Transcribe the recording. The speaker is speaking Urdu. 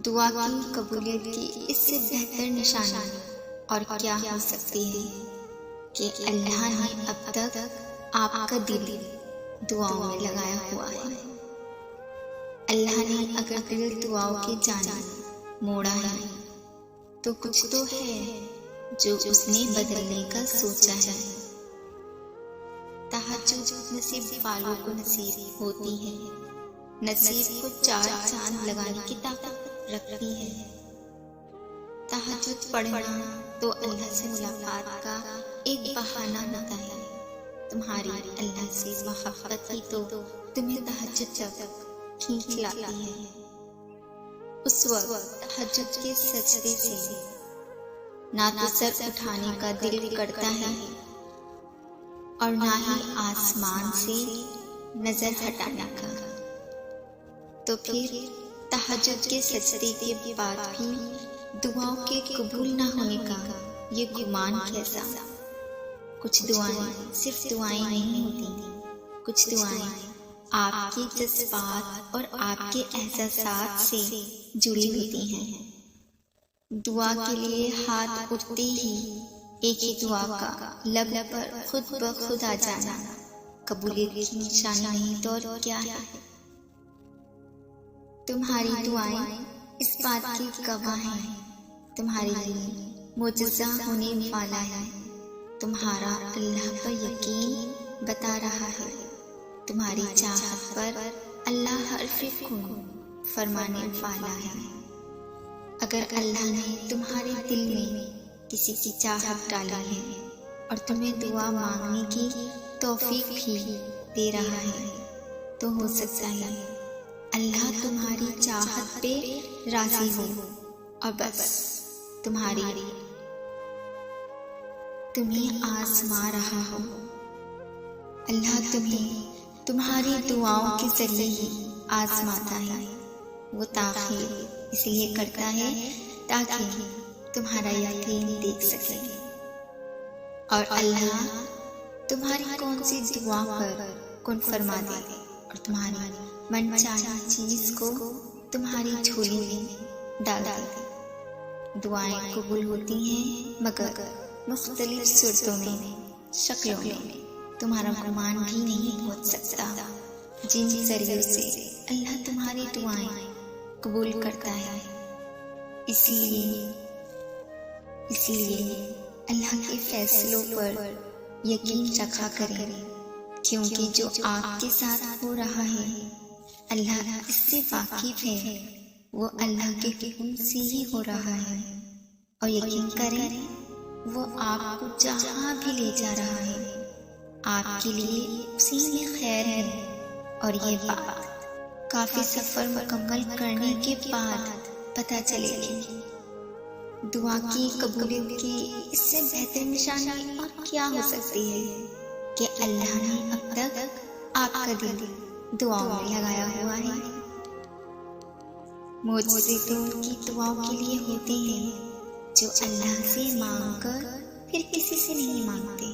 دعا کی قبولیت کی اس سے بہتر نشانی اور کیا ہو سکتی ہے کہ اللہ نے اب تک آپ کا دل دعاؤں میں لگایا ہوا ہے۔ اللہ نے اگر دل دعاؤں کی جانب موڑا ہے تو کچھ تو ہے جو اس نے بدلنے کا سوچا ہے۔ تہجد نصیب والوں کو نصیب ہوتی ہے، نصیب کو چار چاند لگانے کی طاقت رکھتی ہے۔ تہجد پڑھنا تو اللہ سے ملاقات کا ایک بہانہ ہوتا ہے۔ تمہاری اللہ سے محبت ہی تو تمہیں تہجد تک کھینچ لاتی ہے۔ اس وقت تہجد کے سجدے سے نہ تو سر اٹھانے کا دل کرتا ہے اور نہ ہی آسمان سے نظر ہٹانے کا۔ تو پھر تہجد کے سجدے کے بعد بھی دعاؤں کے قبول نہ ہونے کا یہ گمان کیسا؟ کچھ دعائیں صرف دعائیں نہیں ہوتی، کچھ دعائیں آپ کے جذبات اور آپ کے احساسات سے جڑی ہوتی ہیں۔ دعا کے لیے ہاتھ اٹھتے ہی ایک ہی دعا کا لب پر خود بخود آ جانا قبولیت کی نشانی نہیں تو اور کیا ہے؟ تمہاری دعائیں اس بات کی گواہ ہیں، تمہارے لیے معجزہ ہونے والا ہے۔ تمہارا اللہ پر یقین بتا رہا ہے، تمہاری چاہت پر اللہ حرف کن فرمانے والا ہے۔ اگر اللہ نے تمہارے دل میں کسی کی چاہت ڈالی ہے اور تمہیں دعا مانگنے کی توفیق بھی دے رہا ہے تو ہو سکتا ہے اللہ تمہاری چاہت پہ راضی ہو اور بس تمہیں آزما رہا ہو۔ اللہ تمہیں تمہاری دعاؤں کے ذریعے ہی آزماتا ہے۔ وہ تاخیر اس لیے کرتا ہے تاکہ تمہارا یقین دیکھ سکے، اور اللہ تمہاری کون سی دعا پر کن فرما دے اور تمہاری من چاہی چیز کو تمہاری جھولی میں ڈال دے۔ دعائیں قبول ہوتی ہیں مگر مختلف صورتوں میں، شکلوں میں تمہارا گمان بھی نہیں پہنچ سکتا۔ جن ذریعوں سے اللہ تمہاری دعائیں قبول کرتا ہے، اسی لیے اللہ کے فیصلوں پر یقین رکھا کریں، کیونکہ جو آپ کے ساتھ ہو رہا ہے اللہ اس سے واقف ہے، وہ اللہ کے حکم سے ہی ہو رہا ہے، اور یقین کریں وہ آپ کو جہاں بھی لے جا رہا ہے آپ کے لیے اسی میں خیر ہے۔ اور یہ بات کافی سفر مکمل کرنے کے بعد پتہ چلے گی۔ دعا کی قبولیت کی اس سے بہتر نشانی اور کیا ہو سکتی ہے کہ اللہ نے اب تک آپ کا دل دعاؤں میں لگایا ہوا ہے۔ معجزے تو ان کی دعاؤں کے لیے ہوتے ہیں جو اللہ سے مانگ کر پھر کسی سے نہیں مانگتے۔